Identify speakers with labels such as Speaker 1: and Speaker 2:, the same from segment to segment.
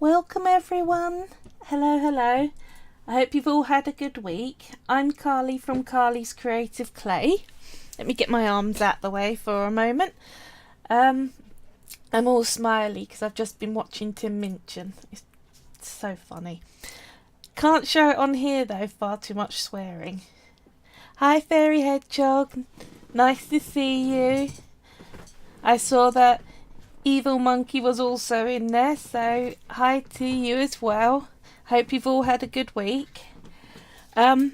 Speaker 1: Welcome everyone. Hello. I hope you've all had a good week. I'm Carly from Carly's Creative Clay. Let me get my arms out the way for a moment. I'm all smiley because I've just been watching Tim Minchin. It's so funny. Can't show it on here though, far too much swearing. Hi Fairy Hedgehog. Nice to see you. I saw that Evil Monkey was also in there, so hi to you as well. Hope you've all had a good week. Gonna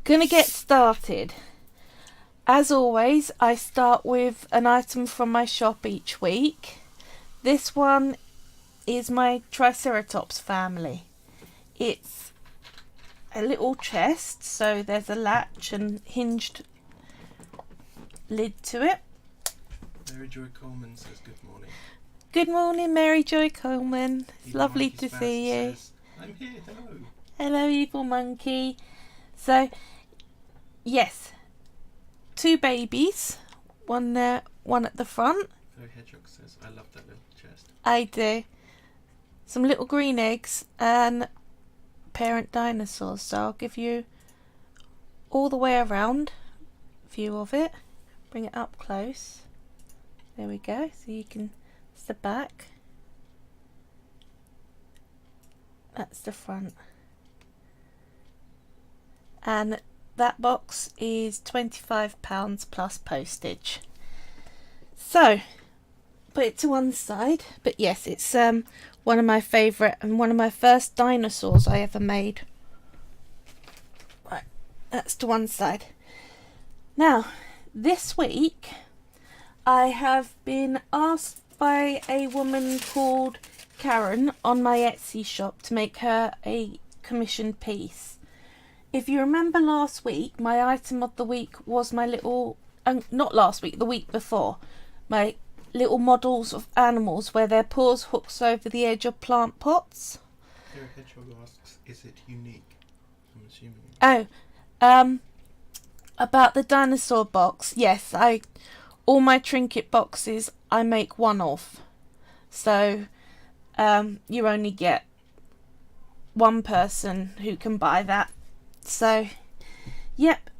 Speaker 1: get started. As always, I start with an item from my shop each week. This one is my Triceratops family. It's a little chest, so there's a latch and hinged lid to it.
Speaker 2: Mary Joy Coleman says good morning.
Speaker 1: Good morning, Mary Joy Coleman. It's
Speaker 2: Evil
Speaker 1: lovely
Speaker 2: Monkey
Speaker 1: to
Speaker 2: Spaz
Speaker 1: see you.
Speaker 2: says, I'm here, hello.
Speaker 1: Hello, Evil Monkey. So, yes, two babies. One there, one at the front.
Speaker 2: Fairy Hedgehog says, I love that little chest.
Speaker 1: I do. Some little green eggs and parent dinosaurs. So I'll give you all the way around view of it. Bring it up close. There we go. So you can, it's the back. That's the front. And that box is £25 plus postage. So, put it to one side. But yes, it's one of my favourite and one of my first dinosaurs I ever made. Right, that's to one side. Now, this week I have been asked by a woman called Karen on my Etsy shop to make her a commissioned piece. If you remember last week, my item of the week was my little, not last week, the week before, my little models of animals where their paws hooks over the edge of plant pots.
Speaker 2: Fairy Hedgehog asks, is it unique? I'm assuming.
Speaker 1: About the dinosaur box, yes, all my trinket boxes I make one of. So you only get one person who can buy that. So, yep,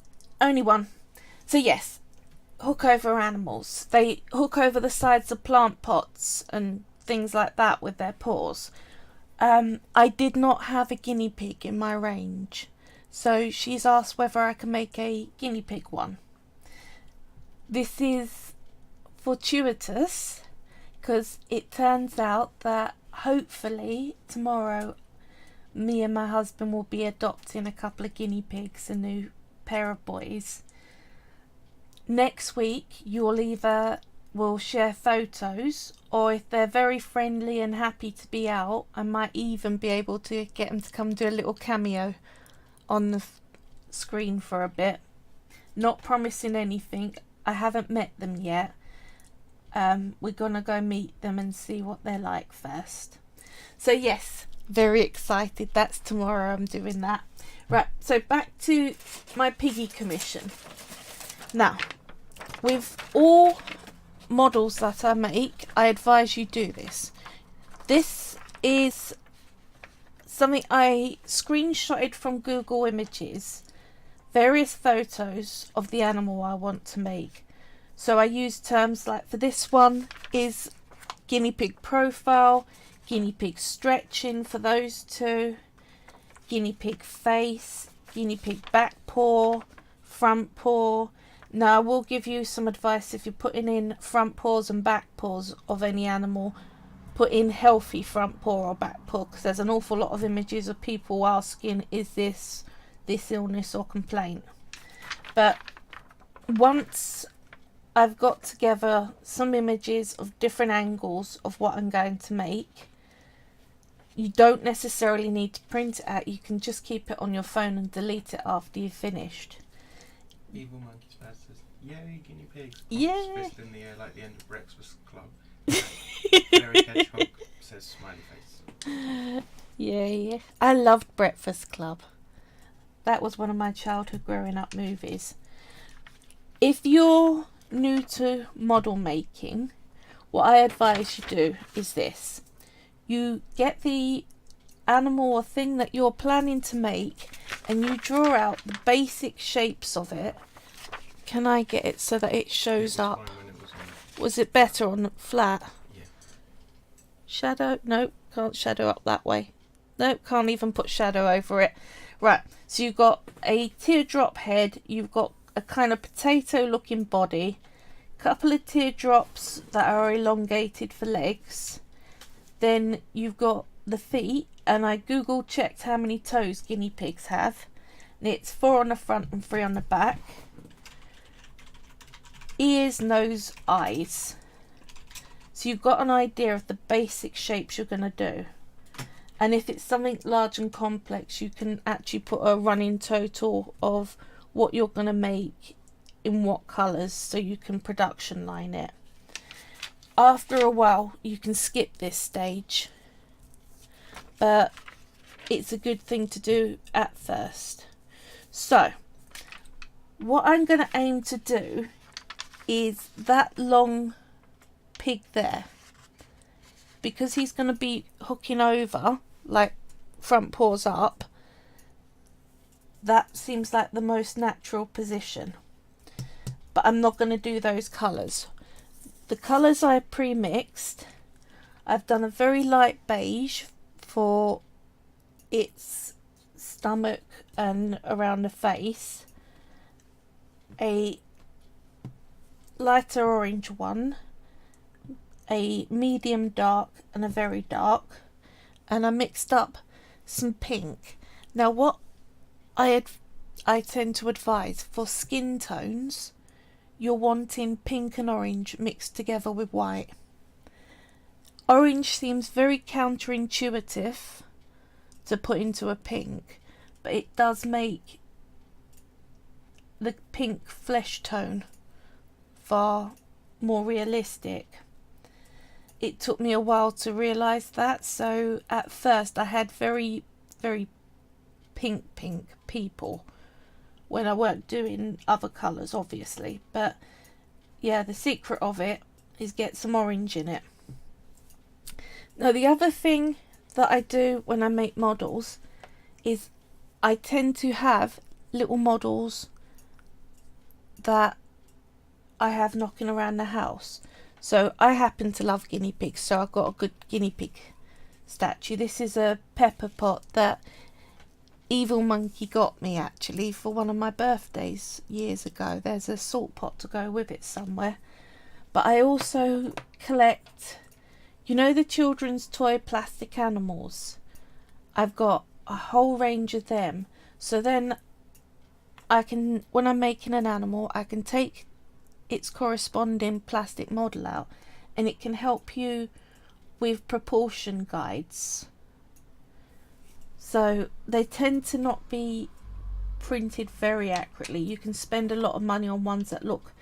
Speaker 1: only one. So yes, hook over animals. They hook over the sides of plant pots and things like that with their paws. I did not have a guinea pig in my range. So she's asked whether I can make a guinea pig one. This is fortuitous because it turns out that hopefully tomorrow me and my husband will be adopting a couple of guinea pigs, a new pair of boys. Next week we'll share photos, or if they're very friendly and happy to be out, I might even be able to get them to come do a little cameo on the screen for a bit. Not promising anything. I haven't met them yet. We're gonna go meet them and see what they're like first. So yes, very excited. That's tomorrow I'm doing that. Right, so back to my piggy commission. Now, with all models that I make, I advise you do this. This is something I screenshotted from Google Images, various photos of the animal I want to make. So I use terms like, for this one is guinea pig profile, guinea pig stretching for those two, guinea pig face, guinea pig back paw, front paw. Now I will give you some advice if you're putting in front paws and back paws of any animal. Put in healthy front paw or back paw, because there's an awful lot of images of people asking, is this illness or complaint? But once I've got together some images of different angles of what I'm going to make, you don't necessarily need to print it out. You can just keep it on your phone and delete it after you've finished.
Speaker 2: Evil Monkey Spaz says, yay, guinea pigs.
Speaker 1: Yay.
Speaker 2: Fist in the air like the end of Breakfast Club. Fairy Hedgehog says, smiley face.
Speaker 1: Yeah. I loved Breakfast Club. That was one of my childhood growing up movies. If you're new to model making, what I advise you do is this. you get the animal or thing that you're planning to make, and you draw out the basic shapes of it. Can I get it so that it shows up? Was it better on flat?
Speaker 2: Yeah.
Speaker 1: Shadow? No, can't shadow up that way. No, can't even put shadow over it. Right, so you've got a teardrop head, you've got a kind of potato looking body, couple of teardrops that are elongated for legs, then you've got the feet, and I Google checked how many toes guinea pigs have, and it's 4 on the front and 3 on the back. Ears, nose, eyes. So you've got an idea of the basic shapes you're going to do. And if it's something large and complex, you can actually put a running total of what you're going to make in what colours, so you can production line it. After a while, you can skip this stage, but it's a good thing to do at first. So what I'm going to aim to do is that long pig there, because he's going to be hooking over, like front paws up. That seems like the most natural position, but I'm not going to do those colours. The colours I pre-mixed, I've done a very light beige for its stomach and around the face, a lighter orange one, a medium dark, and a very dark, and I mixed up some pink. Now what I tend to advise for skin tones, you're wanting pink and orange mixed together with white. Orange seems very counterintuitive to put into a pink, but it does make the pink flesh tone far more realistic. It took me a while to realise that, so at first I had very, very pink people when I weren't doing other colours, obviously. But yeah, the secret of it is get some orange in it. Now the other thing that I do when I make models is I tend to have little models that I have knocking around the house. So I happen to love guinea pigs, so I've got a good guinea pig statue. This is a pepper pot that Evil Monkey got me actually for one of my birthdays years ago. There's a salt pot to go with it somewhere. But I also collect, you know, the children's toy plastic animals. I've got a whole range of them. So then I can, when I'm making an animal, I can take its corresponding plastic model out, and it can help you with proportion guides. So they tend to not be printed very accurately. You can spend a lot of money on ones that look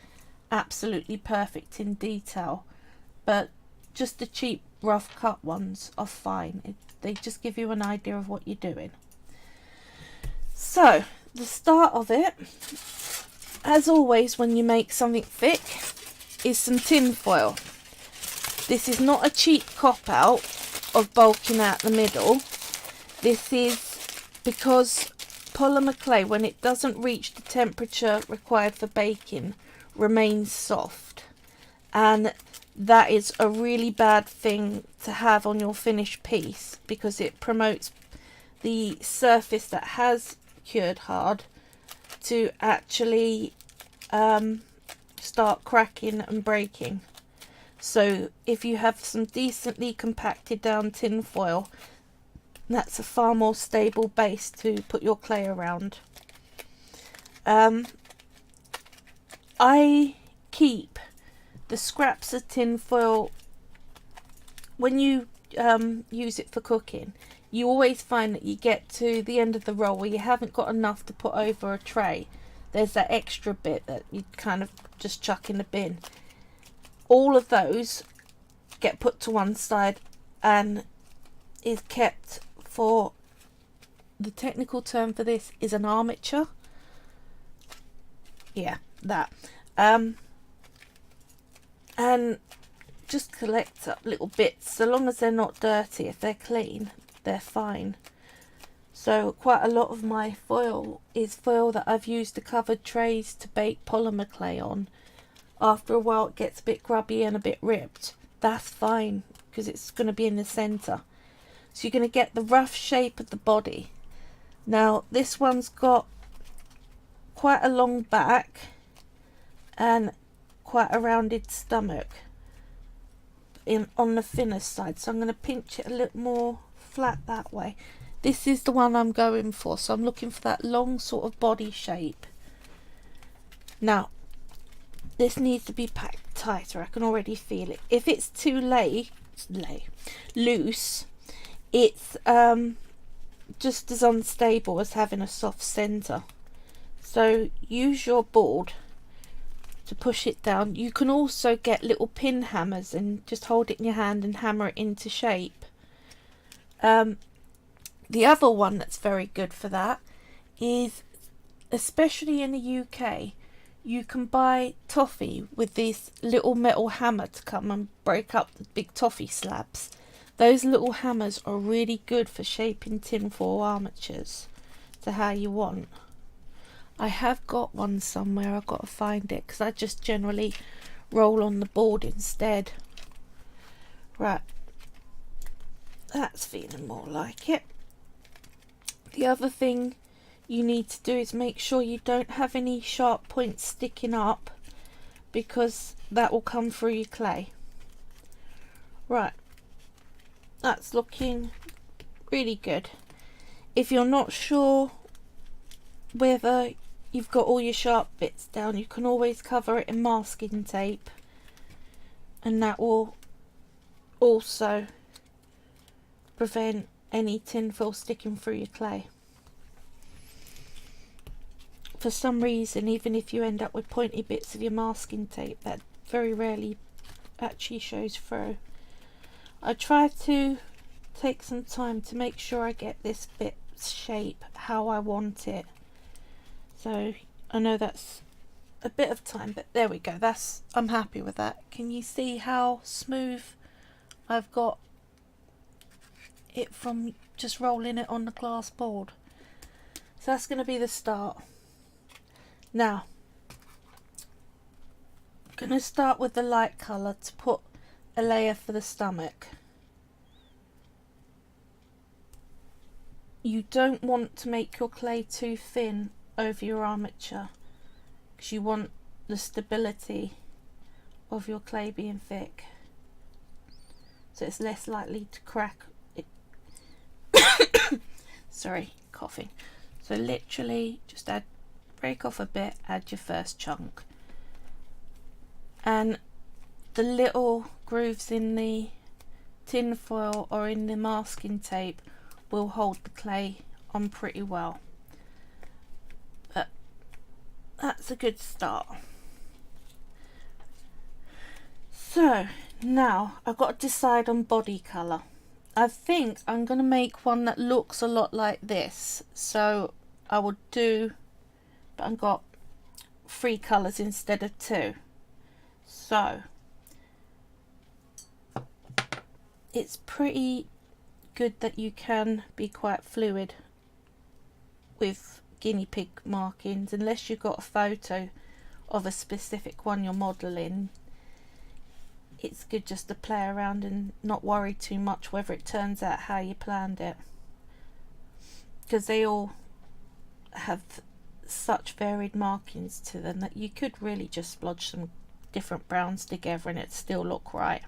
Speaker 1: absolutely perfect in detail, but just the cheap rough cut ones are fine. They just give you an idea of what you're doing. So the start of it, as always when you make something thick, is some tin foil. This is not a cheap cop out of bulking out the middle. This is because polymer clay, when it doesn't reach the temperature required for baking, remains soft, and that is a really bad thing to have on your finished piece, because it promotes the surface that has cured hard to actually start cracking and breaking. So if you have some decently compacted down tin foil, that's a far more stable base to put your clay around. I keep the scraps of tin foil, when you use it for cooking, you always find that you get to the end of the roll where you haven't got enough to put over a tray. There's that extra bit that you kind of just chuck in the bin. All of those get put to one side and is kept for, the technical term for this is an armature. Yeah, that. And just collect up little bits, so long as they're not dirty. If they're clean, they're fine. So quite a lot of my foil is foil that I've used to cover trays to bake polymer clay on. After a while it gets a bit grubby and a bit ripped. That's fine, because it's going to be in the centre. So you're going to get the rough shape of the body. Now this one's got quite a long back and quite a rounded stomach on the thinner side, so I'm going to pinch it a little more flat that way. This is the one I'm going for, so I'm looking for that long sort of body shape. Now this needs to be packed tighter. I can already feel it. If it's too loose, it's just as unstable as having a soft centre. So use your board to push it down. You can also get little pin hammers and just hold it in your hand and hammer it into shape. The other one that's very good for that is, especially in the UK, you can buy toffee with this little metal hammer to come and break up the big toffee slabs. Those little hammers are really good for shaping tinfoil armatures to how you want. I have got one somewhere, I've got to find it, because I just generally roll on the board instead. Right, that's feeling more like it. The other thing you need to do is make sure you don't have any sharp points sticking up, because that will come through your clay. Right, that's looking really good. If you're not sure whether you've got all your sharp bits down, you can always cover it in masking tape, and that will also prevent any tinfoil sticking through your clay. For some reason, even if you end up with pointy bits of your masking tape, that very rarely actually shows through. I try to take some time to make sure I get this bit shape how I want it. So I know that's a bit of time, but there we go. I'm happy with that. Can you see how smooth I've got it from just rolling it on the glass board? So that's going to be the start. Now I'm going to start with the light colour to put a layer for the stomach. You don't want to make your clay too thin over your armature, because you want the stability of your clay being thick, so it's less likely to crack. Sorry, coughing. So literally just break off a bit, add your first chunk, and the little grooves in the tin foil or in the masking tape will hold the clay on pretty well. But that's a good start. So now I've got to decide on body colour. I think I'm going to make one that looks a lot like this, so I would do, but I've got 3 colours instead of 2. So it's pretty good that you can be quite fluid with guinea pig markings, unless you've got a photo of a specific one you're modelling. It's good just to play around and not worry too much whether it turns out how you planned it, because they all have such varied markings to them that you could really just splodge some different browns together and it'd still look right.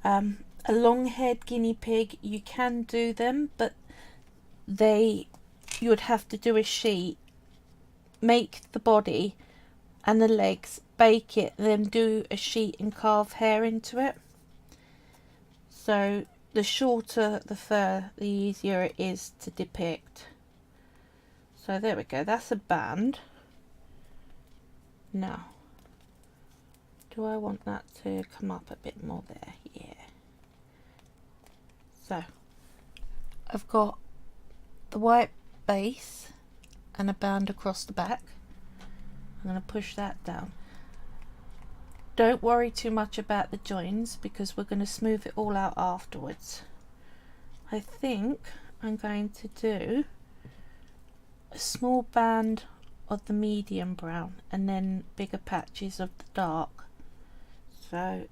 Speaker 1: A long haired guinea pig, you can do them, but you would have to do a sheet, make the body and the legs, bake it, then do a sheet and carve hair into it. So the shorter the fur, the easier it is to depict. So there we go, that's a band. Now, do I want that to come up a bit more there? Yeah. So I've got the white base and a band across the back. I'm going to push that down. Don't worry too much about the joins because we're going to smooth it all out afterwards. I think I'm going to do a small band of the medium brown and then bigger patches of the dark. So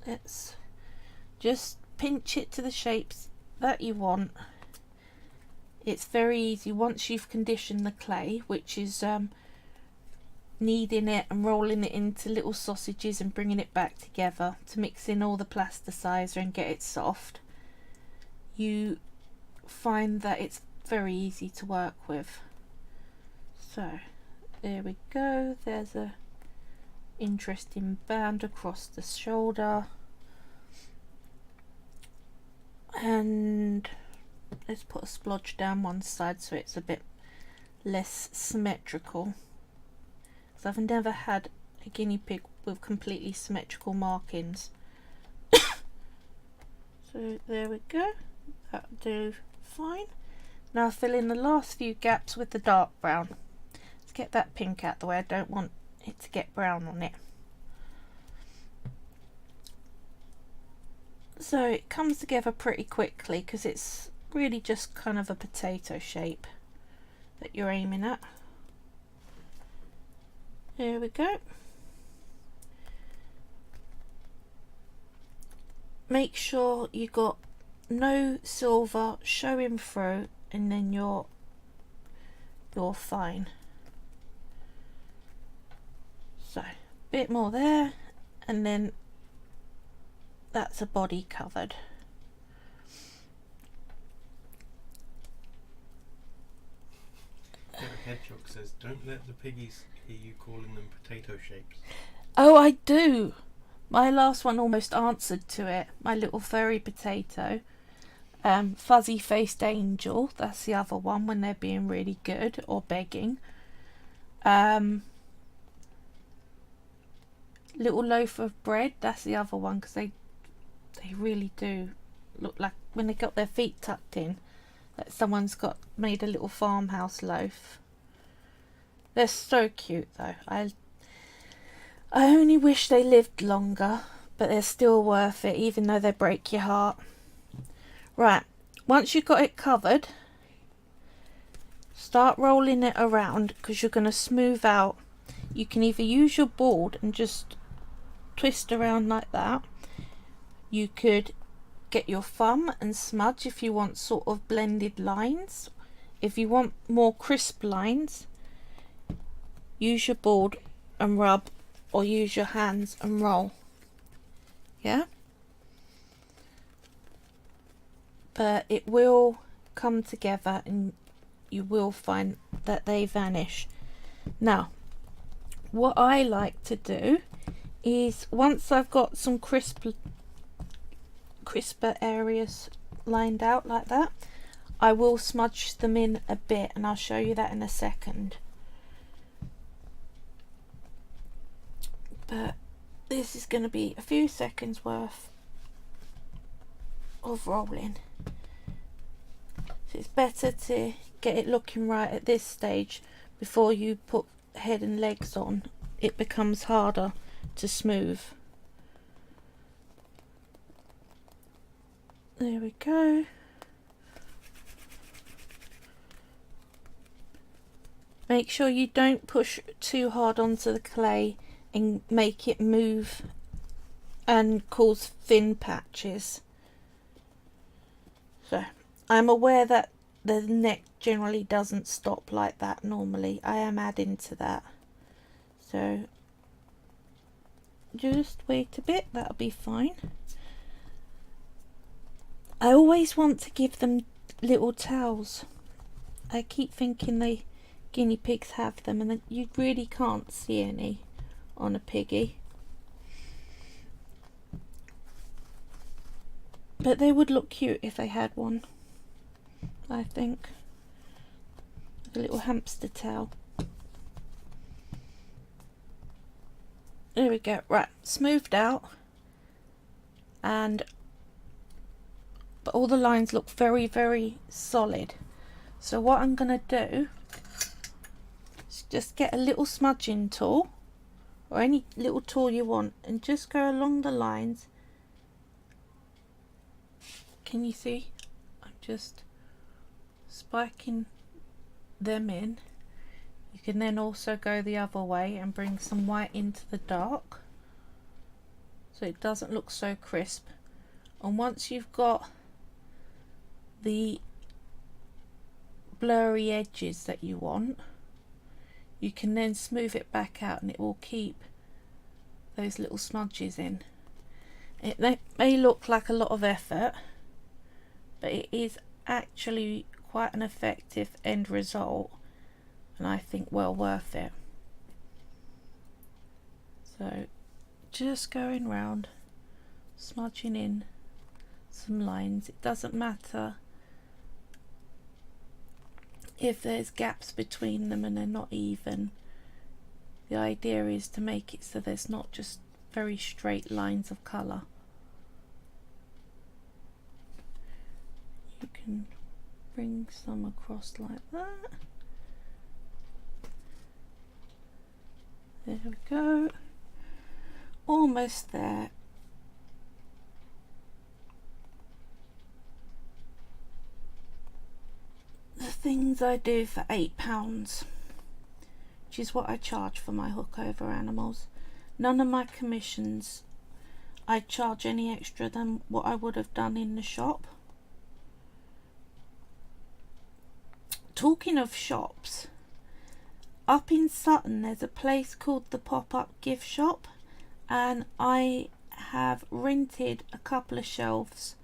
Speaker 1: let's just pinch it to the shapes that you want. It's very easy once you've conditioned the clay, which is kneading it and rolling it into little sausages and bringing it back together to mix in all the plasticizer and get it soft. You find that it's very easy to work with. So there we go, there's a interesting band across the shoulder, and let's put a splodge down one side so it's a bit less symmetrical, because I've never had a guinea pig with completely symmetrical markings. So there we go, that'll do fine. Now fill in the last few gaps with the dark brown. Let's get that pink out the way, I don't want it to get brown on it. So it comes together pretty quickly because it's really just kind of a potato shape that you're aiming at. There we go. Make sure you got no silver showing through, and then you're fine. So a bit more there, and then that's a body covered.
Speaker 2: Derek Hedgehog says, don't let the piggies hear you calling them potato shapes.
Speaker 1: Oh, I do. My last one almost answered to it. My little furry potato. Fuzzy faced angel, that's the other one when they're being really good or begging. Little loaf of bread, that's the other one, because they really do look like, when they got their feet tucked in, that someone's made a little farmhouse loaf. They're so cute though. I only wish they lived longer, but they're still worth it even though they break your heart. Right, once you've got it covered, start rolling it around because you're going to smooth out. You can either use your board and just twist around like that. You could get your thumb and smudge if you want sort of blended lines. If you want more crisp lines, use your board and rub, or use your hands and roll. Yeah? But it will come together and you will find that they vanish. Now, what I like to do is, once I've got some crisper areas lined out like that, I will smudge them in a bit, and I'll show you that in a second. But this is going to be a few seconds worth of rolling. So it's better to get it looking right at this stage before you put head and legs on. It becomes harder to smooth. There we go. Make sure you don't push too hard onto the clay and make it move and cause thin patches. So I'm aware that the neck generally doesn't stop like that normally. I am adding to that. So just wait a bit, that'll be fine. I always want to give them little towels. I keep thinking the guinea pigs have them, and you really can't see any on a piggy. But they would look cute if they had one, I think. A little hamster towel. There we go. Right, smoothed out, but all the lines look very, very solid. So what I'm going to do is just get a little smudging tool, or any little tool you want, and just go along the lines. Can you see? I'm just spiking them in. You can then also go the other way and bring some white into the dark so it doesn't look so crisp. And once you've got the blurry edges that you want, you can then smooth it back out and it will keep those little smudges in. It may look like a lot of effort, but it is actually quite an effective end result, and I think well worth it. So just going round, smudging in some lines. It doesn't matter if there's gaps between them and they're not even. The idea is to make it so there's not just very straight lines of colour. You can bring some across like that. There we go. Almost there. The things I do for £8, which is what I charge for my hook over animals. None of my commissions I charge any extra than what I would have done in the shop. Talking of shops, up in Sutton there's a place called the Pop-Up Gift Shop, and I have rented a couple of shelves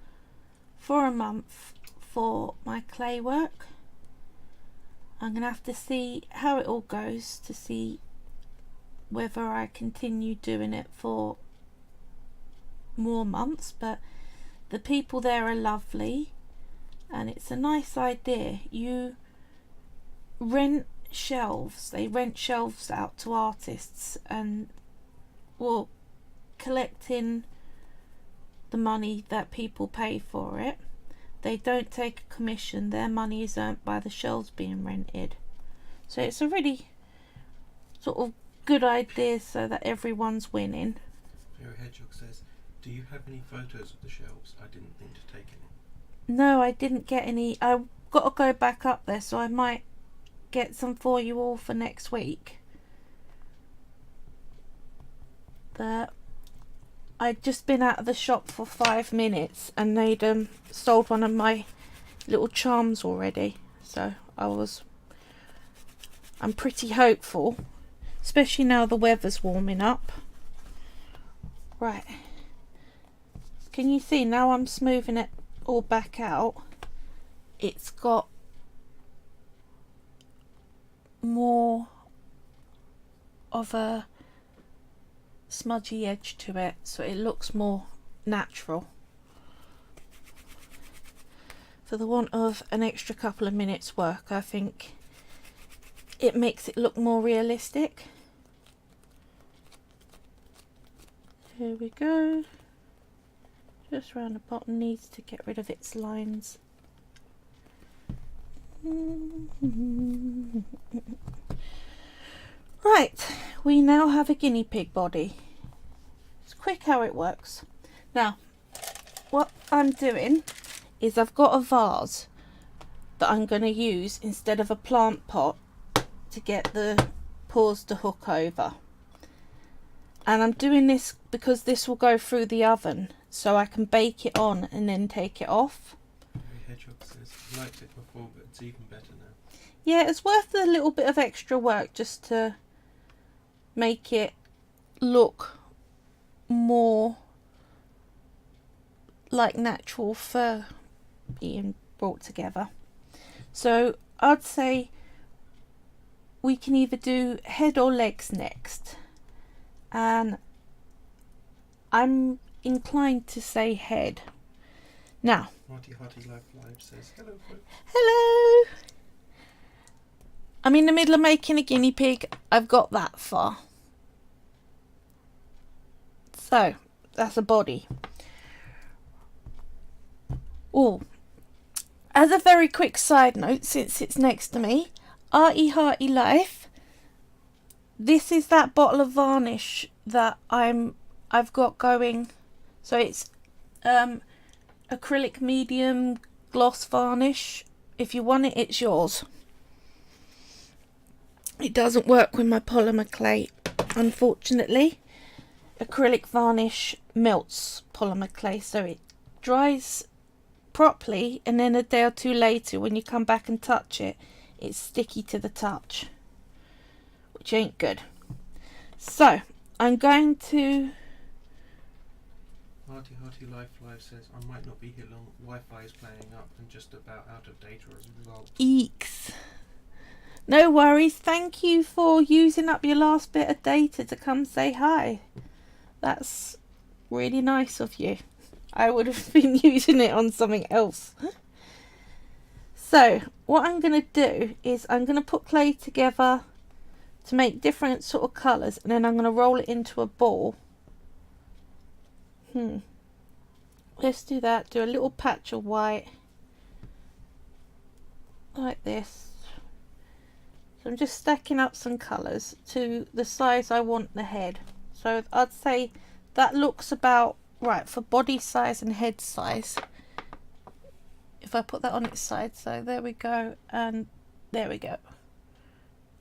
Speaker 1: for a month for my clay work. I'm going to have to see how it all goes to see whether I continue doing it for more months, but the people there are lovely and it's a nice idea. You rent shelves, they rent shelves out to artists and will collect in the money that people pay for it. They don't take a commission, their money is earned by the shelves being rented. So it's a really sort of good idea so that everyone's winning.
Speaker 2: Fairy Hedgehog says, do you have any photos of the shelves? I didn't think to take any.
Speaker 1: No, I didn't get any. I've got to go back up there, so I might get some for you all for next week. But I'd just been out of the shop for 5 minutes and they'd sold one of my little charms already, so I'm pretty hopeful, especially now the weather's warming up. Right, can you see now I'm smoothing it all back out? It's got more of a smudgy edge to it, so it looks more natural. For the want of an extra couple of minutes work, I think it makes it look more realistic. Here we go. Just around the bottom, needs to get rid of its lines. Right, we now have a guinea pig body. It's quick how it works. Now, what I'm doing is I've got a vase that I'm going to use instead of a plant pot to get the paws to hook over. And I'm doing this because this will go through the oven, so I can bake it on and then take it off.
Speaker 2: Fairy Hedgehog says, I liked it before, but it's even better now.
Speaker 1: Yeah, it's worth a little bit of extra work just to make it look more like natural fur being brought together. So I'd say we can either do head or legs next, and I'm inclined to say head. Now,
Speaker 2: Hottie Hottie Life Live says, hello folks.
Speaker 1: hello! I'm in the middle of making a guinea pig. I've got that far. So, that's a body. Oh, as a very quick side note, since it's next to me, Arty Hearty Life, this is that bottle of varnish that I've got going. So it's acrylic medium gloss varnish. If you want it, it's yours. It doesn't work with my polymer clay, unfortunately. Acrylic varnish melts polymer clay, so it dries properly, and then a day or two later when you come back and touch it, it's sticky to the touch, which ain't good. So I'm going to...
Speaker 2: Hearty Life says, I might not be here long. Wi-Fi is playing up and just about out of data as a result.
Speaker 1: Eeks. No worries. Thank you for using up your last bit of data to come say hi. That's really nice of you. I would have been using it on something else. So what I'm going to do is I'm going to put clay together to make different sort of colours, and then I'm going to roll it into a ball. Let's do that. Do a little patch of white like this. So I'm just stacking up some colours to the size I want the head. So I'd say that looks about right for body size and head size. If I put that on its side, so there we go, and there we go.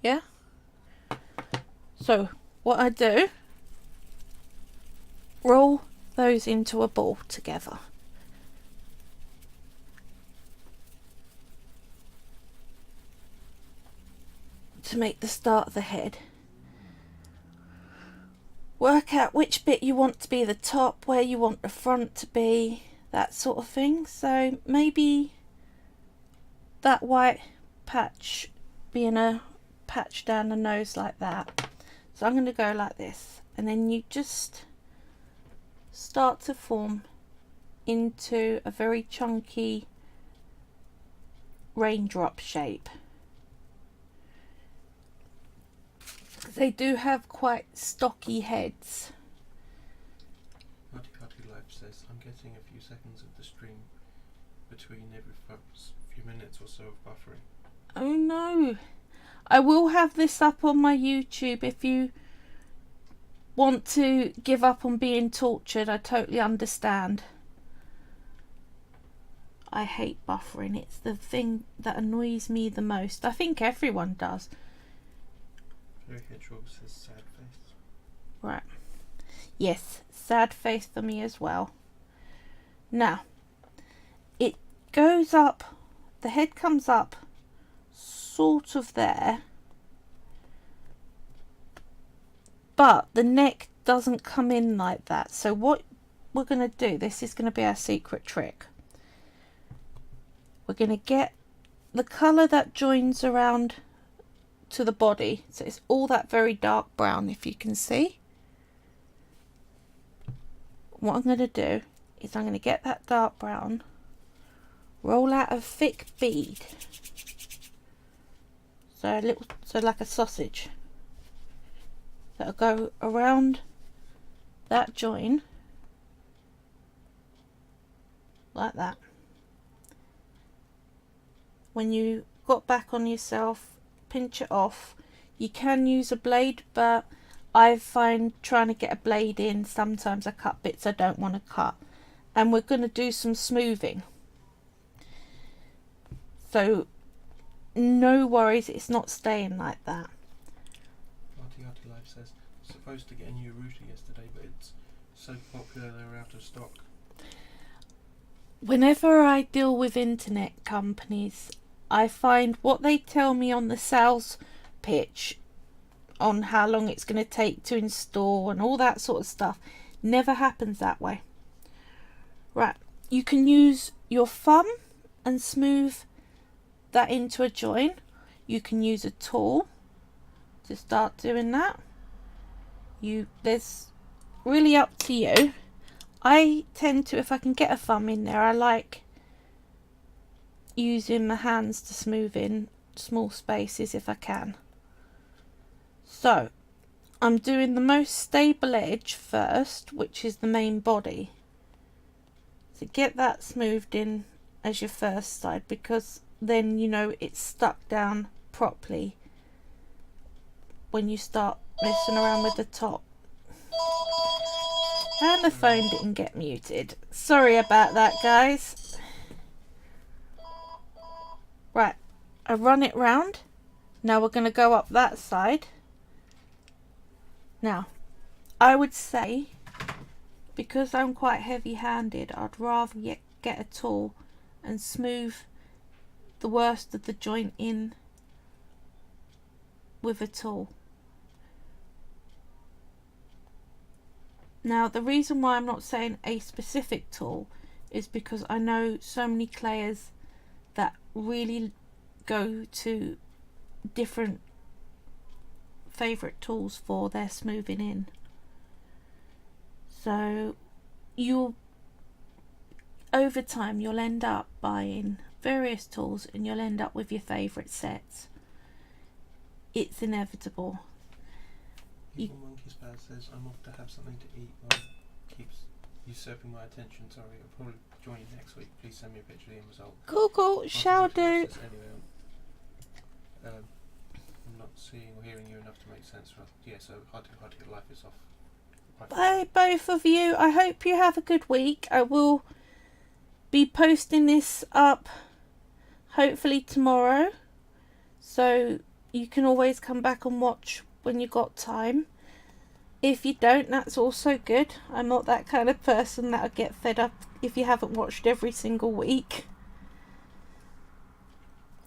Speaker 1: Yeah? So what I do, roll those into a ball together. To make the start of the head. Work out which bit you want to be the top, where you want the front to be, that sort of thing. So maybe that white patch being a patch down the nose like that. So I'm going to go like this, and then you just start to form into a very chunky raindrop shape. They do have quite stocky heads.
Speaker 2: Hearty Life says, I'm getting a few seconds of the stream between every few minutes or so of buffering.
Speaker 1: Oh no. I will have this up on my YouTube if you want to give up on being tortured. I totally understand. I hate buffering. It's the thing that annoys me the most. I think everyone does.
Speaker 2: Hedgehog says sad face.
Speaker 1: Right. Yes, sad face for me as well. Now, it goes up, the head comes up sort of there, but the neck doesn't come in like that. So what we're going to do, this is going to be our secret trick. We're going to get the colour that joins around to the body, so it's all that very dark brown, if you can see. What I'm going to do is I'm going to get that dark brown, roll out a thick bead, so like a sausage, that'll go around that join like that. When you got back on yourself, pinch it off. You can use a blade, but I find trying to get a blade in, sometimes I cut bits I don't want to cut. And we're going to do some smoothing. So no worries, it's not staying like that.
Speaker 2: Hearty Life says, I was supposed to get a new router yesterday, but it's so popular they're out of stock.
Speaker 1: Whenever I deal with internet companies, I find what they tell me on the sales pitch on how long it's going to take to install and all that sort of stuff never happens that way. Right, you can use your thumb and smooth that into a join. You can use a tool to start doing that. There's really up to you. I tend to, if I can get a thumb in there, I like using my hands to smooth in small spaces if I can. So I'm doing the most stable edge first, which is the main body. So get that smoothed in as your first side, because then you know it's stuck down properly when you start messing around with the top. And the phone didn't get muted. Sorry about that, guys. Right, I run it round. Now we're going to go up that side. Now, I would say, because I'm quite heavy-handed, I'd rather get a tool and smooth the worst of the joint in with a tool. Now, the reason why I'm not saying a specific tool is because I know so many clayers that really go to different favourite tools for their smoothing in. So over time you'll end up buying various tools and you'll end up with your favourite sets. It's inevitable.
Speaker 2: Evil Monkey Spaz says, I'm off to have something to eat while it keeps usurping my attention. Sorry, I'll probably join you next week. Please send me a picture of the end result.
Speaker 1: Cool, shall do.
Speaker 2: Anyway, I'm not seeing or hearing you enough to make sense. Right? Yeah, so hard to get life is off.
Speaker 1: Bye, both of you. I hope you have a good week. I will be posting this up hopefully tomorrow, so you can always come back and watch when you got time. If you don't, that's also good. I'm not that kind of person that'll get fed up if you haven't watched every single week.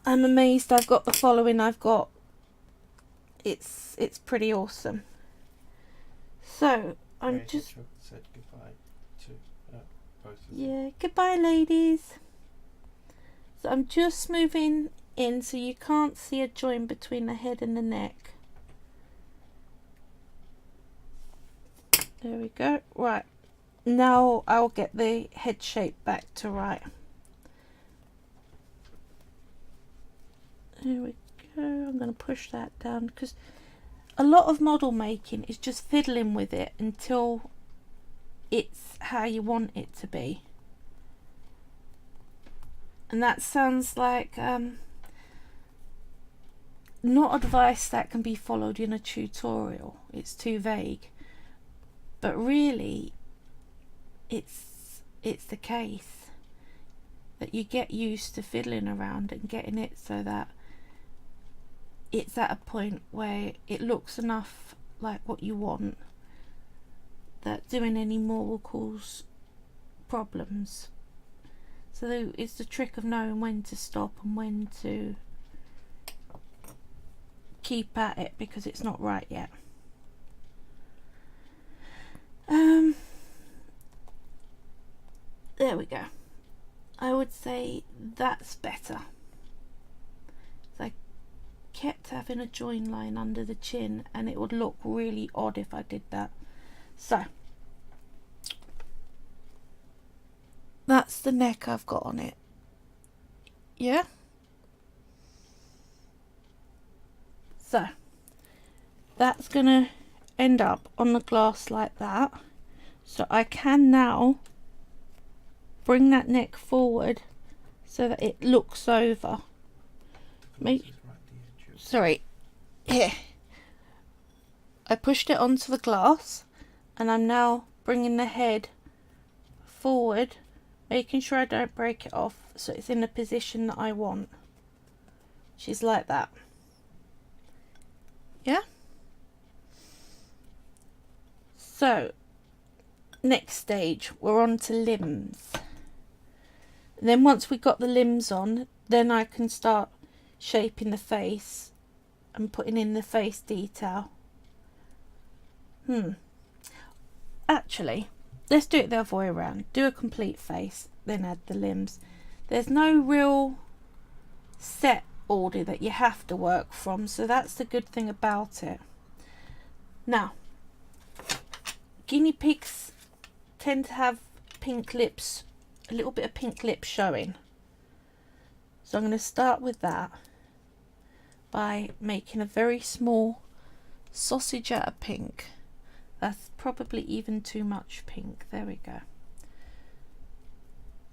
Speaker 1: I'm amazed I've got the following I've got. It's pretty awesome. So I'm just
Speaker 2: said goodbye to both of
Speaker 1: yeah, goodbye ladies. So I'm just smoothing in so you can't see a join between the head and the neck. There we go. Right, now I'll get the head shape back to right. There we go. I'm going to push that down because a lot of model making is just fiddling with it until it's how you want it to be. And that sounds like not advice that can be followed in a tutorial. It's too vague. But really, it's the case that you get used to fiddling around and getting it so that it's at a point where it looks enough like what you want that doing any more will cause problems. So it's the trick of knowing when to stop and when to keep at it because it's not right yet. There we go. I would say that's better. So I kept having a join line under the chin and it would look really odd if I did that. So that's the neck I've got on it. Yeah? So that's gonna end up on the glass like that. So I can now bring that neck forward so that it looks over. Sorry, here. I pushed it onto the glass and I'm now bringing the head forward, making sure I don't break it off so it's in the position that I want, which is like that. Yeah? So, next stage, we're on to limbs. And then once we got the limbs on, then I can start shaping the face and putting in the face detail. Actually, let's do it the other way around. Do a complete face, then add the limbs. There's no real set order that you have to work from, so that's the good thing about it. Now, guinea pigs tend to have pink lips, a little bit of pink lips showing. So I'm going to start with that by making a very small sausage out of pink. That's probably even too much pink. There we go.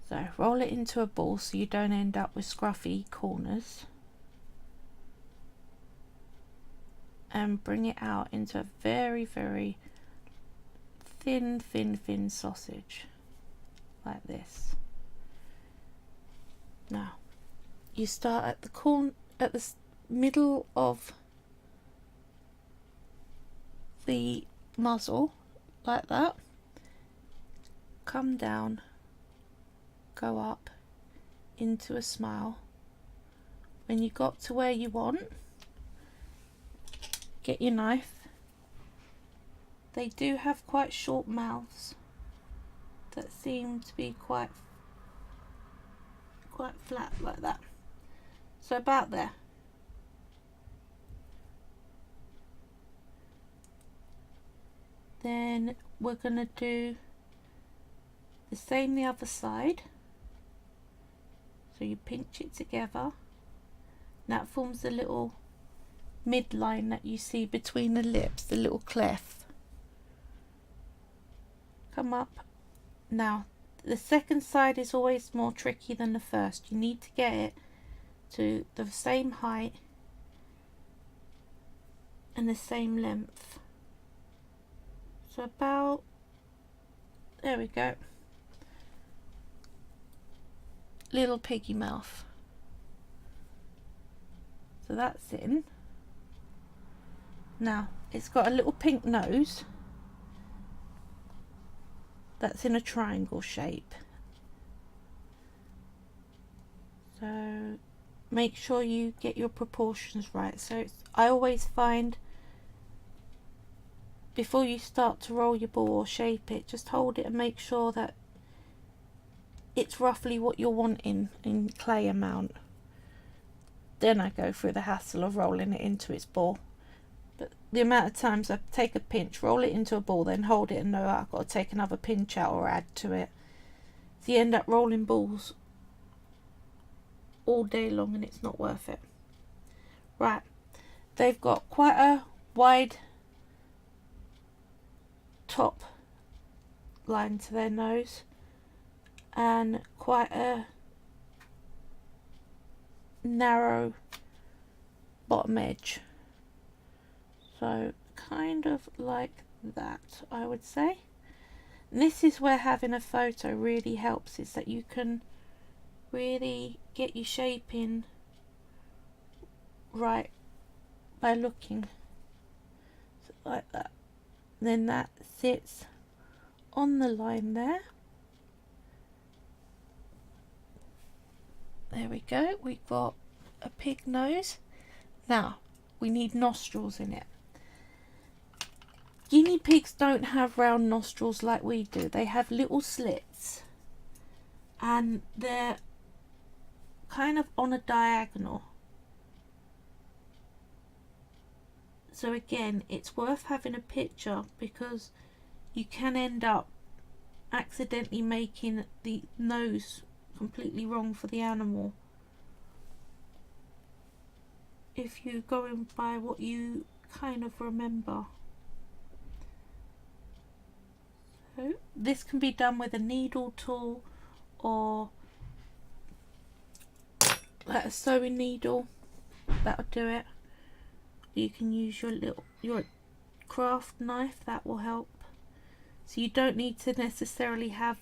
Speaker 1: So roll it into a ball so you don't end up with scruffy corners. and bring it out into a very, very thin sausage, like this. Now, you start at the middle of the muzzle, like that. Come down, go up into a smile. When you got to where you want, get your knife. They do have quite short mouths that seem to be quite flat, like that. So about there. Then we're going to do the same the other side. So you pinch it together. That forms the little midline that you see between the lips, the little cleft. Come up. Now, the second side is always more tricky than the first. You need to get it to the same height and the same length. So about, there we go. Little piggy mouth. So that's in. Now, it's got a little pink nose that's in a triangle shape. So make sure you get your proportions right. So I always find before you start to roll your ball or shape it, just hold it and make sure that it's roughly what you're wanting in clay amount. Then I go through the hassle of rolling it into its ball. But the amount of times I take a pinch, roll it into a ball, then hold it and know I've got to take another pinch out or add to it. So you end up rolling balls all day long and it's not worth it. Right, they've got quite a wide top line to their nose and quite a narrow bottom edge. So kind of like that, I would say. And this is where having a photo really helps, is that you can really get your shaping right by looking. So like that. Then that sits on the line there. There we go, we've got a pig nose. Now, we need nostrils in it. Guinea pigs don't have round nostrils like we do. They have little slits. And they're kind of on a diagonal. So again, it's worth having a picture because you can end up accidentally making the nose completely wrong for the animal if you're going by what you kind of remember. So this can be done with a needle tool or like a sewing needle, that'll do it. You can use your craft knife, that will help. So you don't need to necessarily have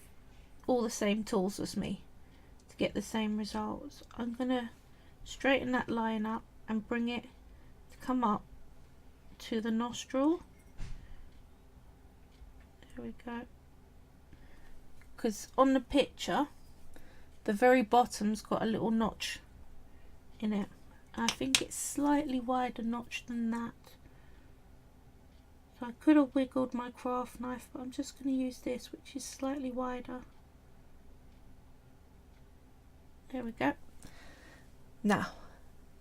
Speaker 1: all the same tools as me to get the same results. I'm gonna straighten that line up and bring it to come up to the nostril. There we go. Because on the picture, the very bottom's got a little notch in it. I think it's slightly wider notch than that. So I could have wiggled my craft knife, but I'm just going to use this, which is slightly wider. There we go. Now,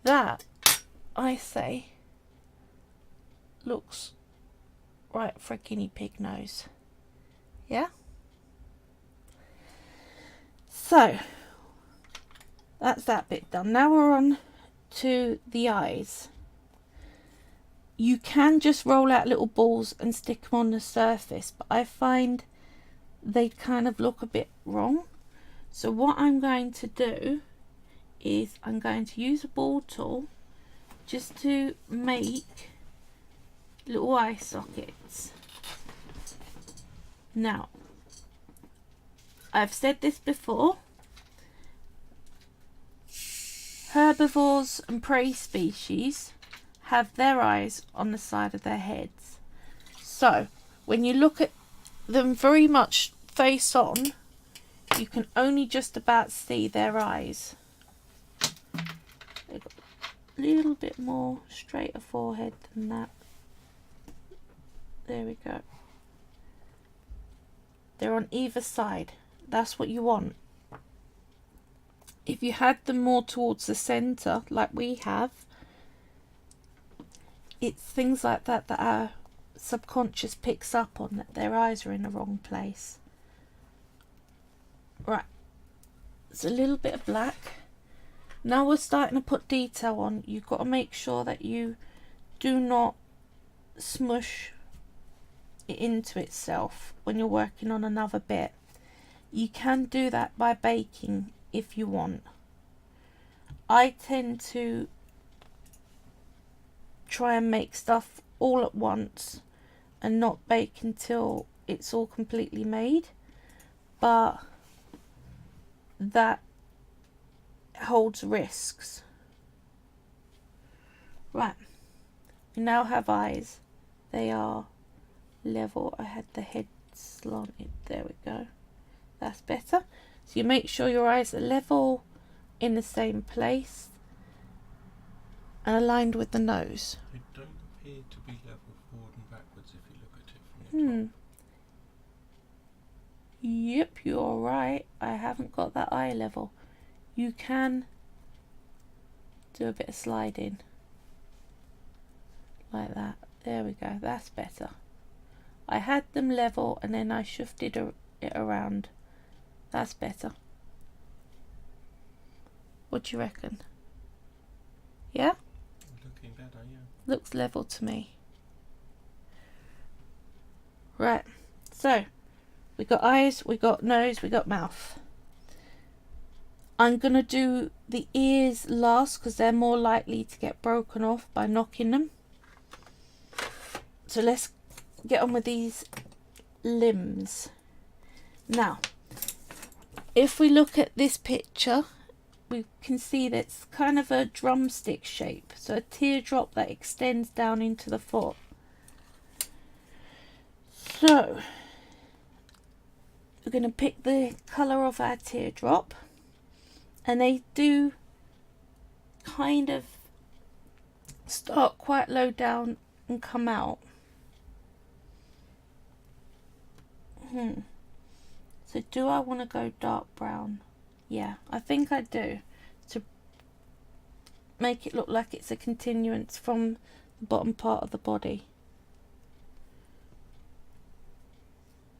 Speaker 1: that, I say, looks right for a guinea pig nose. Yeah? So, that's that bit done. Now we're on to the eyes. You can just roll out little balls and stick them on the surface, but I find they kind of look a bit wrong. So what I'm going to do is I'm going to use a ball tool just to make little eye sockets. Now, I've said this before, herbivores and prey species have their eyes on the side of their heads. So, when you look at them very much face on, you can only just about see their eyes. They've got a little bit more straighter forehead than that. There we go. They're on either side. That's what you want. If you had them more towards the centre, like we have, it's things like that that our subconscious picks up on, that their eyes are in the wrong place. Right, it's a little bit of black. Now we're starting to put detail on. You've got to make sure that you do not smush it into itself when you're working on another bit. You can do that by baking if you want. I tend to try and make stuff all at once and not bake until it's all completely made, but that holds risks. Right, we now have eyes. They are level. I had the head slanted. There we go. That's better. So you make sure your eyes are level, in the same place, and aligned with the nose.
Speaker 2: They don't appear to be level forward and backwards if you look at it from the top.
Speaker 1: Yep, you're right. I haven't got that eye level. You can do a bit of sliding. Like that. There we go. That's better. I had them level and then I shifted it around. That's better. What do you reckon? Yeah?
Speaker 2: Looking better, yeah.
Speaker 1: Looks level to me. Right. So, we got eyes, we got nose, we got mouth. I'm going to do the ears last because they're more likely to get broken off by knocking them. So let's get on with these limbs. Now, if we look at this picture, we can see that it's kind of a drumstick shape. So a teardrop that extends down into the foot. So, we're going to pick the colour of our teardrop. And they do kind of start quite low down and come out. So do I want to go dark brown? Yeah, I think I do. To make it look like it's a continuance from the bottom part of the body.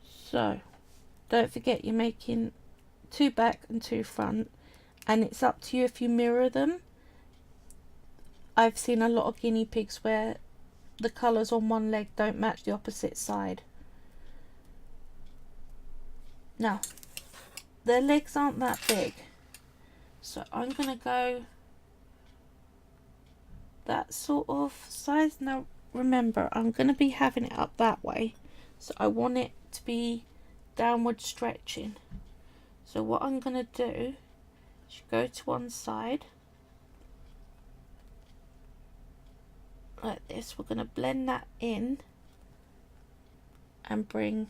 Speaker 1: So, don't forget you're making 2 back and 2 front. And it's up to you if you mirror them. I've seen a lot of guinea pigs where the colours on one leg don't match the opposite side. Now, their legs aren't that big. So I'm going to go that sort of size. Now remember, I'm going to be having it up that way. So I want it to be downward stretching. So what I'm going to do, go to one side like this. We're going to blend that in and bring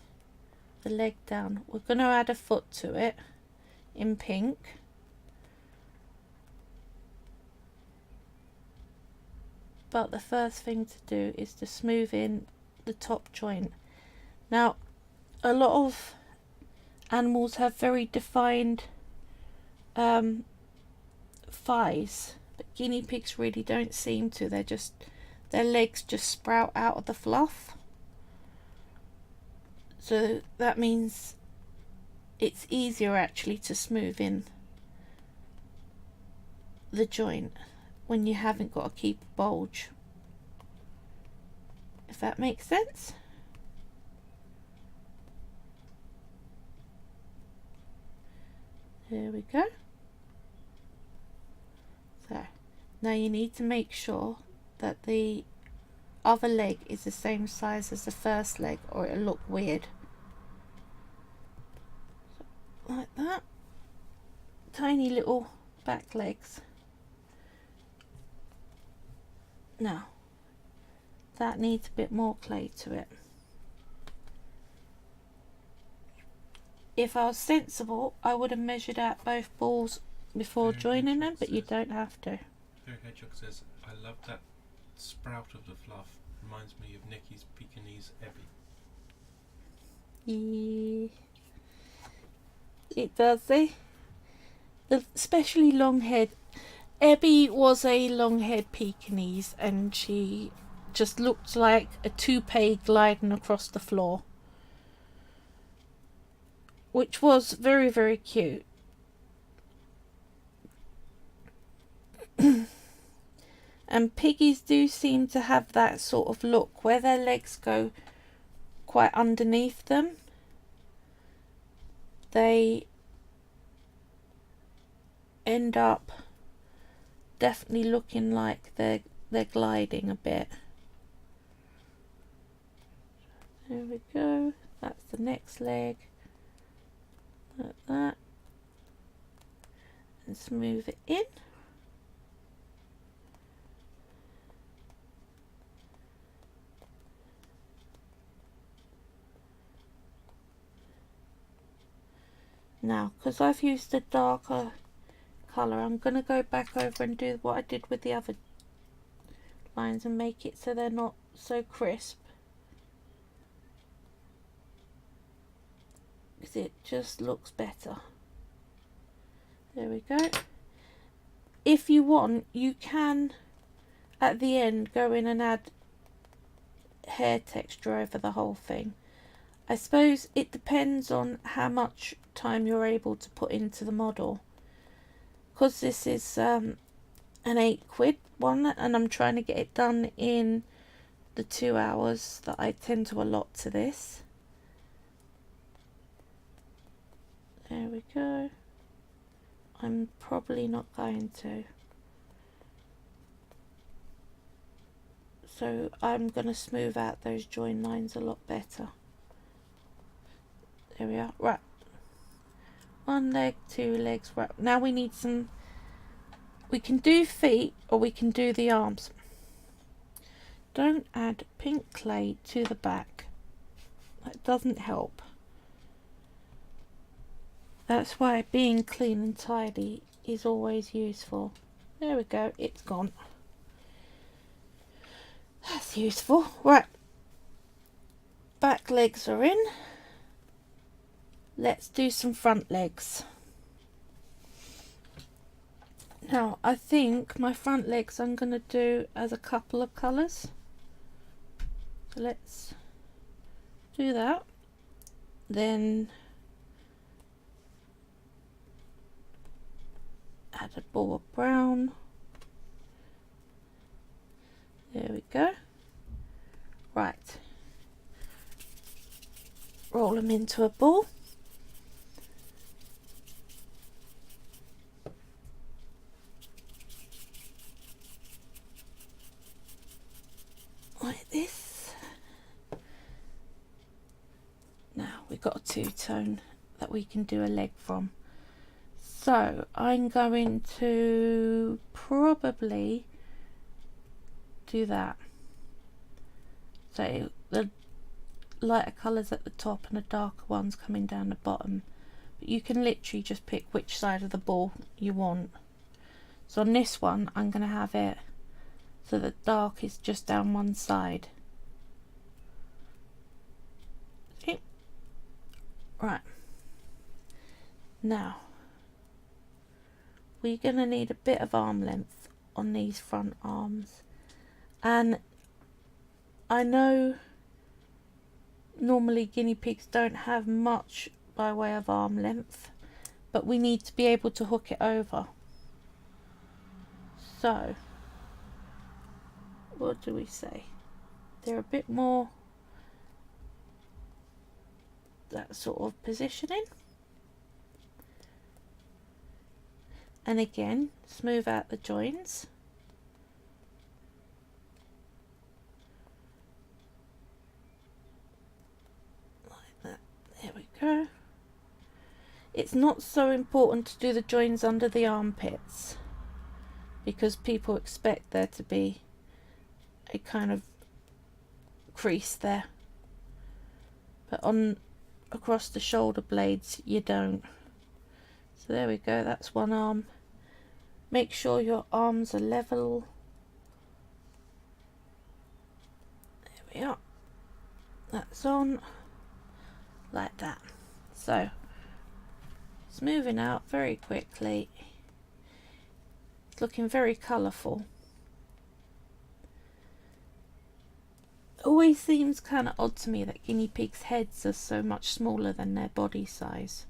Speaker 1: the leg down. We're going to add a foot to it in pink. But the first thing to do is to smooth in the top joint. Now, a lot of animals have very defined thighs, but guinea pigs really don't seem to. Their legs just sprout out of the fluff. So that means it's easier actually to smooth in the joint when you haven't got to keep a bulge. If that makes sense. There we go. So now you need to make sure that the other leg is the same size as the first leg, or it'll look weird. Like that. Tiny little back legs. Now, that needs a bit more clay to it. If I was sensible, I would have measured out both balls before joining them, but you don't have to.
Speaker 2: Very Hedgehog says, I love that sprout of the fluff. Reminds me of Nikki's Pekingese Ebby.
Speaker 1: Yeah. It does, eh? Especially long head. Ebby was a long haired Pekingese, and she just looked like a toupee gliding across the floor, which was very, very cute. And piggies do seem to have that sort of look where their legs go quite underneath them. They end up definitely looking like they're gliding a bit. There we go. That's the next leg. Like that. And smooth it in. Now, because I've used a darker colour, I'm going to go back over and do what I did with the other lines and make it so they're not so crisp. Because it just looks better. There we go. If you want, you can at the end go in and add hair texture over the whole thing. I suppose it depends on how much time you're able to put into the model. Because this is an £8 one, and I'm trying to get it done in the 2 hours that I tend to allot to this. There we go. I'm probably not going to. So I'm going to smooth out those join lines a lot better. There we are. Right. 1 leg, 2 legs. Right. Now we need some... We can do feet or we can do the arms. Don't add pink clay to the back. That doesn't help. That's why being clean and tidy is always useful. There we go. It's gone. That's useful. Right. Back legs are in. Let's do some front legs. Now, I think my front legs I'm going to do as a couple of colours. So let's do that. Then add a ball of brown. There we go. Right. Roll them into a ball. Like this. Now we've got a two-tone that we can do a leg from. So I'm going to probably do that. So the lighter colours at the top and the darker ones coming down the bottom. But you can literally just pick which side of the ball you want. So on this one I'm going to have it so the dark is just down one side. Okay. Right. Now we're going to need a bit of arm length on these front arms, and I know normally guinea pigs don't have much by way of arm length, but we need to be able to hook it over. So what do we say? They're a bit more that sort of positioning. And again, smooth out the joins. go. It's not so important to do the joins under the armpits because people expect there to be a kind of crease there, but on across the shoulder blades you don't. So there we go, that's one arm. Make sure your arms are level. There we are. That's on like that. So it's moving out very quickly. It's looking very colourful. Always seems kind of odd to me that guinea pigs' heads are so much smaller than their body size.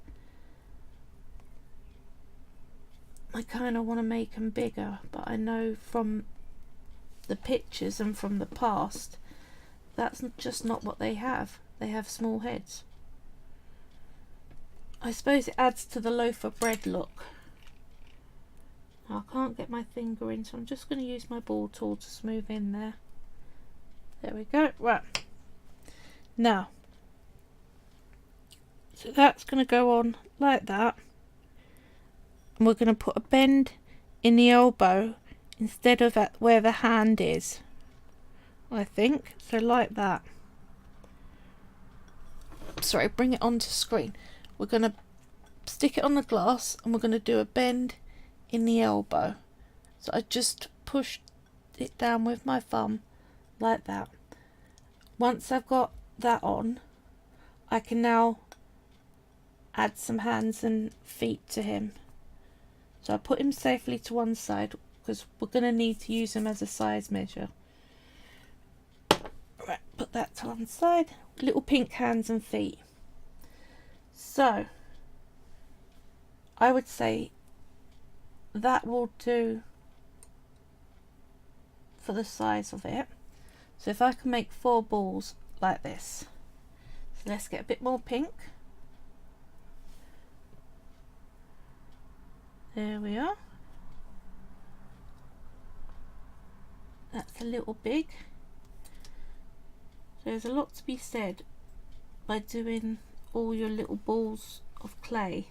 Speaker 1: I kind of want to make them bigger, but I know from the pictures and from the past that's just not what they have. They have small heads. I suppose it adds to the loaf of bread look. I can't get my finger in, so I'm just going to use my ball tool to smooth in there. There we go. Right. Now, so that's going to go on like that. And we're going to put a bend in the elbow instead of at where the hand is, I think. So like that. Sorry, bring it onto screen. We're going to stick it on the glass and we're going to do a bend in the elbow. So I just pushed it down with my thumb like that. Once I've got that on, I can now add some hands and feet to him. So I put him safely to one side because we're going to need to use him as a size measure. Right, put that to one side. Little pink hands and feet. So I would say that will do for the size of it. So if I can make 4 balls like this. So let's get a bit more pink. There we are. That's a little big. So there's a lot to be said by doing all your little balls of clay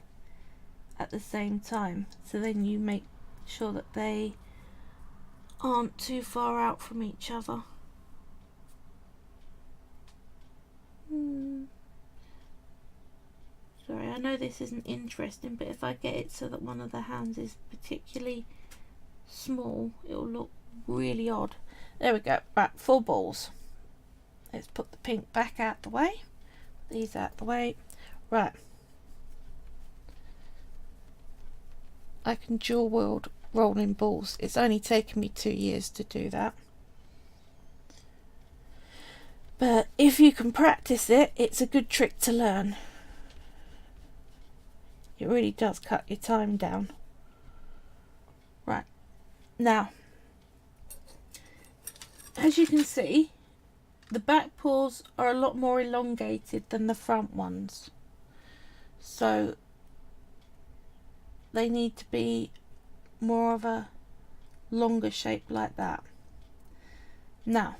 Speaker 1: at the same time. So then you make sure that they aren't too far out from each other. Sorry, I know this isn't interesting, but if I get it so that one of the hands is particularly small, it'll look really odd. There we go. Right, 4 balls. Let's put the pink back out the way. These out the way. Right. I can dual wield rolling balls. It's only taken me 2 years to do that. But if you can practice it, it's a good trick to learn. It really does cut your time down. Right. Now, as you can see, the back paws are a lot more elongated than the front ones. So they need to be more of a longer shape like that. Now,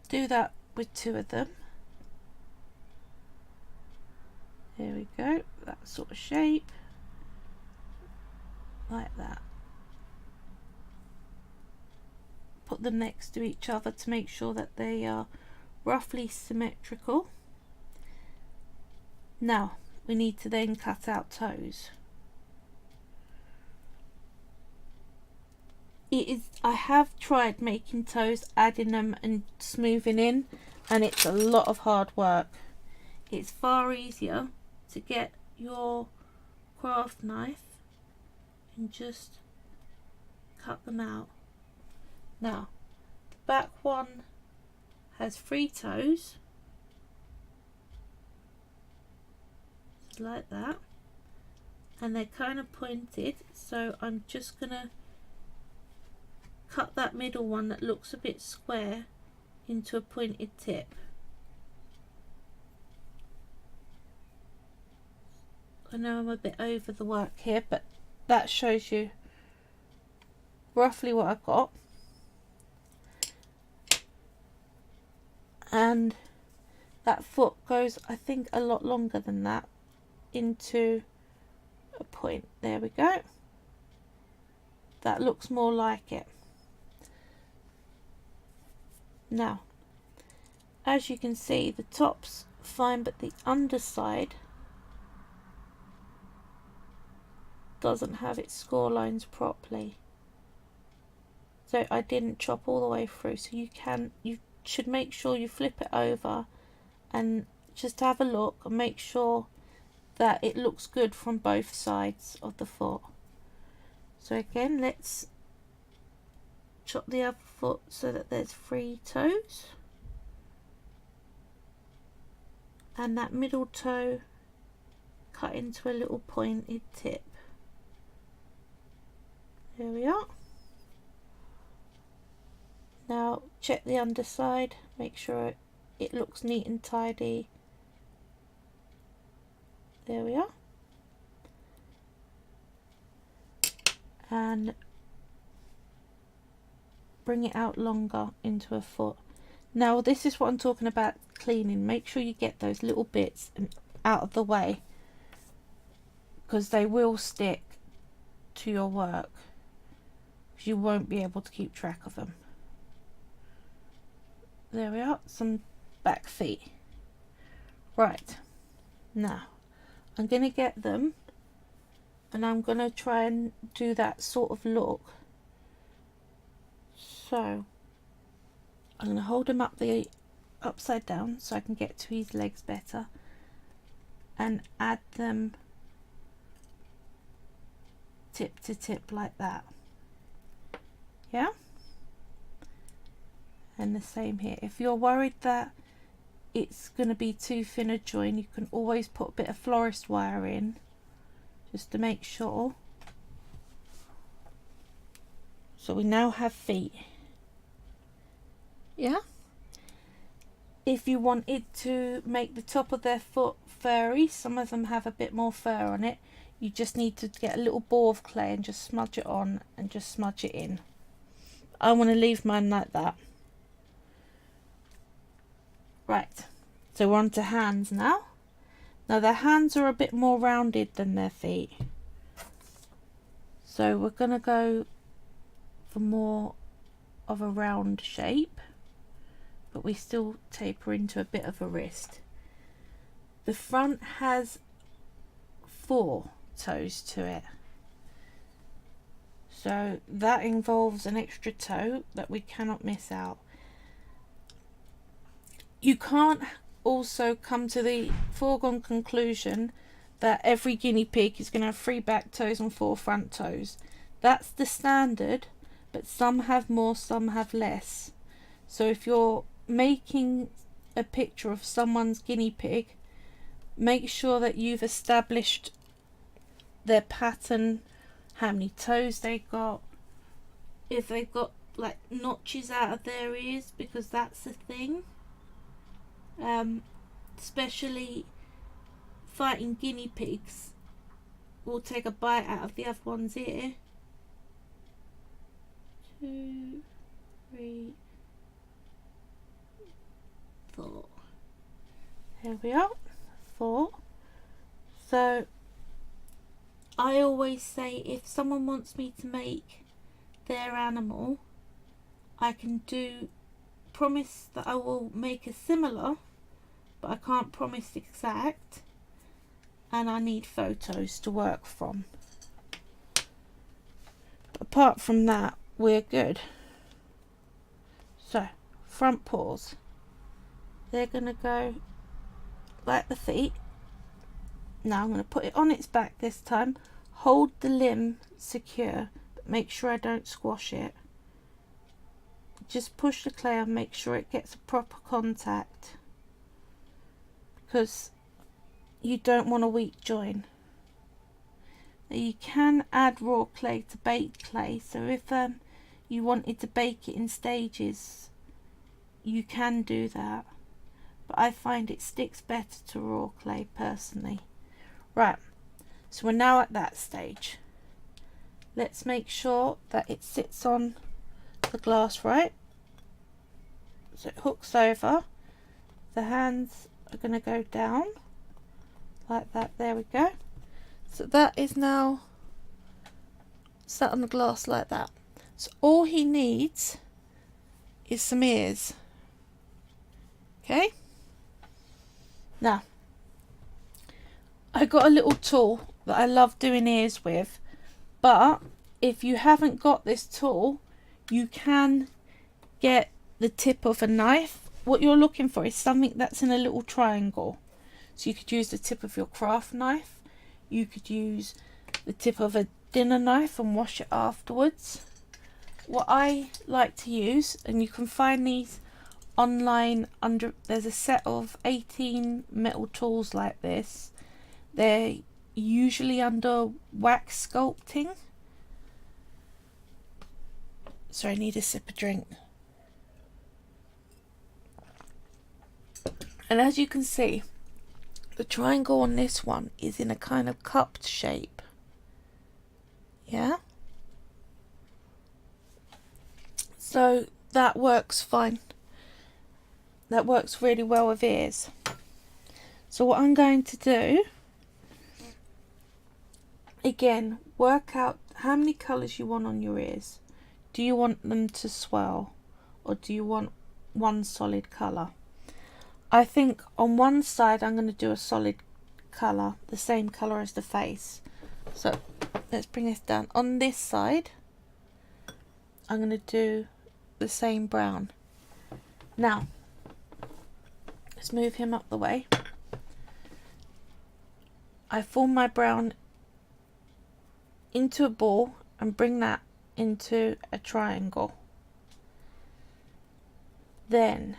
Speaker 1: do that with 2 of them. There we go, that sort of shape, like that. Put them next to each other to make sure that they are roughly symmetrical. Now, we need to then cut out toes. I have tried making toes, adding them and smoothing in, and it's a lot of hard work. It's far easier to get your craft knife and just cut them out. Now, the back one has 3 toes, just like that, and they're kind of pointed, so I'm just gonna cut that middle one that looks a bit square into a pointed tip. I know I'm a bit over the work here, but that shows you roughly what I've got. And that foot goes, I think, a lot longer than that into a point. There we go. That looks more like it. Now, as you can see, the top's fine, but the underside doesn't have its score lines properly. So I didn't chop all the way through. So you should make sure you flip it over and just have a look and make sure that it looks good from both sides of the foot. So again, let's chop the other foot so that there's 3 toes. And that middle toe cut into a little pointed tip. There we are. Now check the underside, make sure it looks neat and tidy. There we are. And bring it out longer into a foot. Now this is what I'm talking about cleaning. Make sure you get those little bits out of the way, because they will stick to your work. You won't be able to keep track of them. There we are, some back feet. Right, now I'm going to get them and I'm going to try and do that sort of look. So I'm going to hold him upside down so I can get to his legs better and add them tip to tip like that. Yeah, and the same here. If you're worried that it's going to be too thin a join, you can always put a bit of florist wire in just to make sure. So we now have feet. Yeah, if you wanted to make the top of their foot furry, some of them have a bit more fur on it, you just need to get a little ball of clay and just smudge it on and just smudge it in. I want to leave mine like that. Right, so we're on to hands now. Now their hands are a bit more rounded than their feet, so we're going to go for more of a round shape, but we still taper into a bit of a wrist. The front has 4 toes to it, so that involves an extra toe that we cannot miss out. You can't also come to the foregone conclusion that every guinea pig is going to have 3 back toes and 4 front toes. That's the standard, but some have more, some have less. So if you're making a picture of someone's guinea pig, make sure that you've established their pattern, how many toes they got, if they've got like notches out of their ears, because that's the thing. Especially fighting guinea pigs will take a bite out of the other one's ear. 2, 3, 4. There we are, 4. So I always say, if someone wants me to make their animal, I can promise that I will make a similar, but I can't promise exact, and I need photos to work from. But apart from that, we're good. So front paws, they're going to go like the feet. Now I'm going to put it on its back this time, hold the limb secure, but make sure I don't squash it. Just push the clay and make sure it gets a proper contact, because you don't want a weak join. Now you can add raw clay to baked clay, so if you wanted to bake it in stages, you can do that, but I find it sticks better to raw clay personally. Right, so we're now at that stage. Let's make sure that it sits on the glass right, so it hooks over. The hands are going to go down like that. There we go. So that is now sat on the glass like that. So all he needs is some ears. Okay. Now, I got a little tool that I love doing ears with, but if you haven't got this tool, you can get the tip of a knife. What you're looking for is something that's in a little triangle. So you could use the tip of your craft knife. You could use the tip of a dinner knife and wash it afterwards. What I like to use, and you can find these online, there's a set of 18 metal tools like this. They're usually under wax sculpting. Sorry, I need a sip of drink. And as you can see, the triangle on this one is in a kind of cupped shape. Yeah? So that works fine. That works really well with ears. So what I'm going to do, again, work out how many colours you want on your ears. Do you want them to swirl, or do you want one solid colour? I think on one side I'm going to do a solid colour, the same colour as the face. So let's bring this down. On this side I'm going to do the same brown. Now let's move him up the way. I form my brown into a ball and bring that into a triangle. Then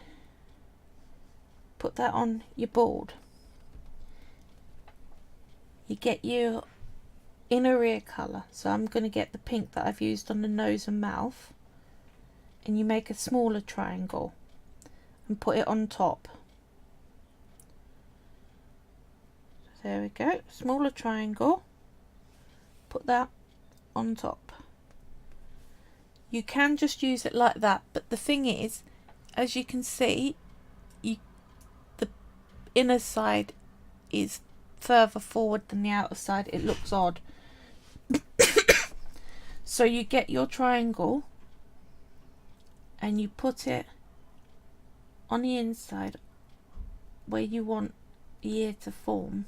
Speaker 1: put that on your board. You get your inner ear colour. So I'm going to get the pink that I've used on the nose and mouth. And you make a smaller triangle and put it on top. There we go. Smaller triangle. Put that on top. You can just use it like that, but the thing is, as you can see, the inner side is further forward than the outer side. It looks odd. So you get your triangle and you put it on the inside where you want the ear to form,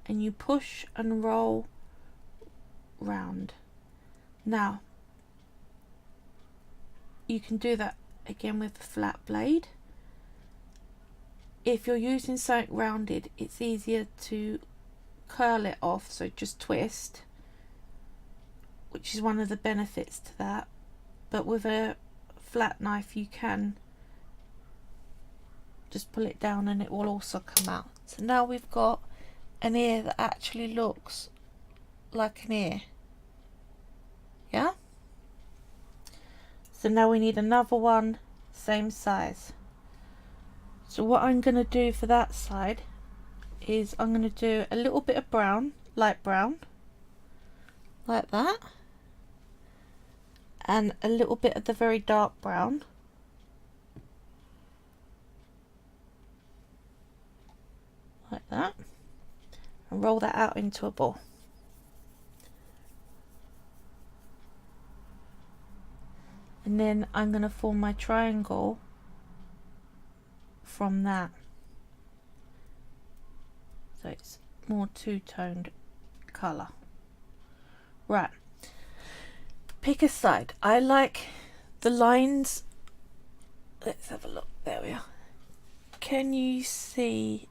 Speaker 1: and you push and roll round. Now you can do that again with a flat blade. If you're using something rounded, it's easier to curl it off, so just twist, which is one of the benefits to that. But with a flat knife you can just pull it down and it will also come out. So now we've got an ear that actually looks like an ear. Yeah? So now we need another one, same size. So what I'm going to do for that side is I'm going to do a little bit of brown, light brown, like that, and a little bit of the very dark brown, like that, and roll that out into a ball. And then I'm going to form my triangle from that. So it's more two-toned colour. Right. Pick a side. I like the lines. Let's have a look. There we are. Can you see?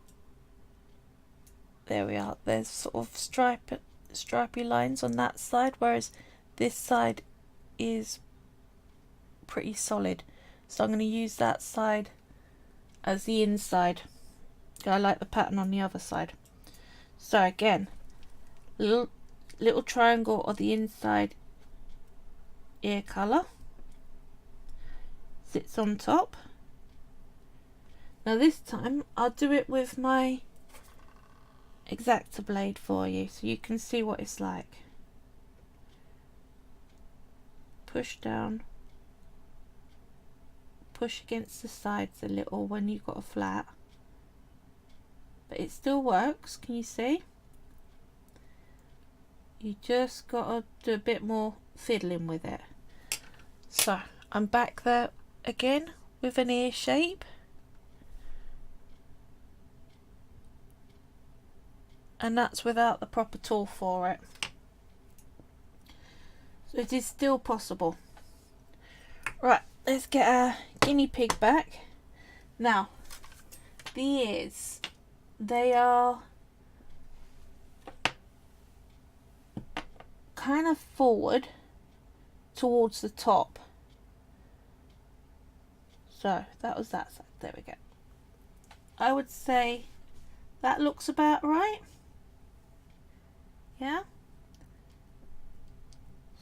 Speaker 1: There we are. There's sort of stripy lines on that side, whereas this side is pretty solid. So I'm going to use that side as the inside. I like the pattern on the other side. So again, little triangle on the inside ear colour, sits on top. Now this time I'll do it with my X-Acto blade for you so you can see what it's like. Push down, push against the sides a little when you've got a flat, but it still works. Can you see? You just gotta do a bit more fiddling with it. So I'm back there again with an ear shape. And that's without the proper tool for it. So it is still possible. Right, let's get our guinea pig back. Now, the ears, they are kind of forward towards the top. So that was that side. There we go. I would say that looks about right. Yeah.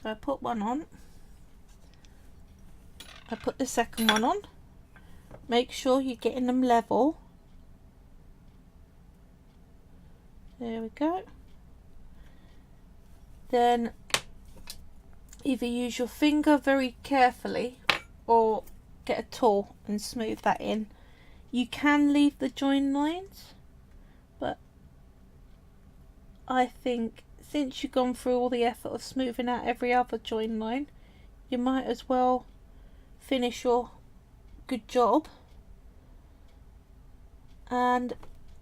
Speaker 1: So I put one on. I put the second one on. Make sure you're getting them level. There we go. Then either use your finger very carefully or get a tool and smooth that in. You can leave the join lines, but I think since you've gone through all the effort of smoothing out every other join line, you might as well finish your good job and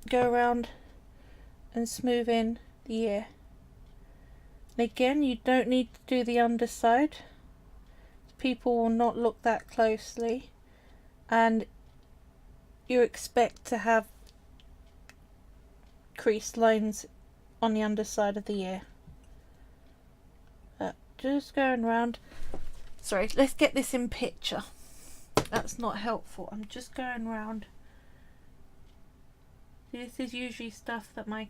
Speaker 1: go around and smooth in the ear. And again, you don't need to do the underside. People will not look that closely, and you expect to have crease lines on the underside of the ear. Just going around. Sorry, let's get this in picture. That's not helpful. I'm just going around. This is usually stuff that my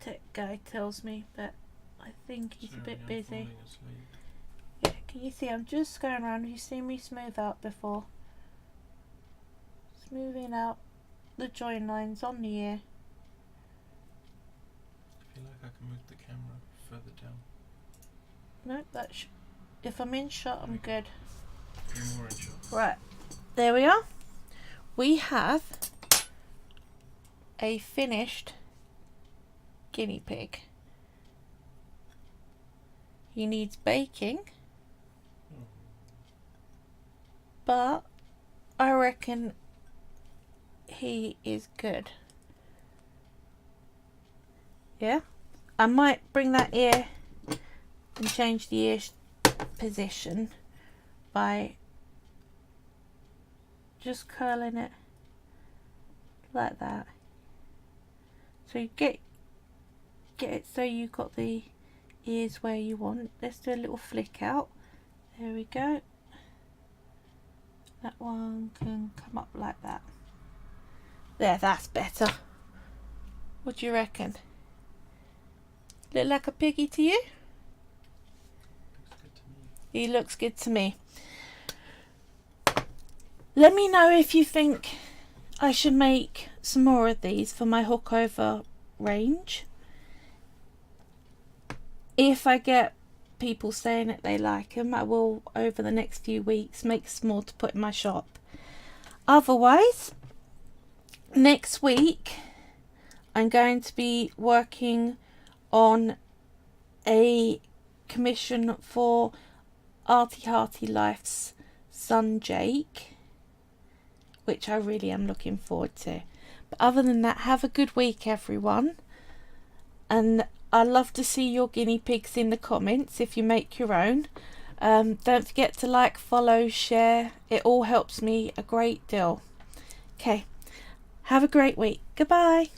Speaker 1: tech guy tells me, but I think he's a bit busy. Yeah, can you see? I'm just going around. You've seen me smooth out before. Smoothing out the join lines on the ear.
Speaker 2: I feel like I can move the camera further down.
Speaker 1: Nope, that's if I'm in shot, I'm good.
Speaker 2: You're more in shot.
Speaker 1: Right, there we are. We have a finished guinea pig. He needs baking, but I reckon he is good. Yeah, I might bring that ear and change the ear position by just curling it like that. So you get it so you got the ears where you want. Let's do a little flick out. There we go. That one can come up like that. There, that's better. What do you reckon? Look like a piggy to you?
Speaker 2: Looks good to me.
Speaker 1: He looks good to me. Let me know if you think I should make some more of these for my hook over range. If I get people saying that they like them, I will over the next few weeks make some more to put in my shop. Otherwise, next week I'm going to be working on a commission for Arty Hearty Life's son Jake, which I really am looking forward to. But other than that, have a good week everyone, and I'd love to see your guinea pigs in the comments if you make your own. Don't forget to like, follow, share. It all helps me a great deal. Okay, have a great week. Goodbye.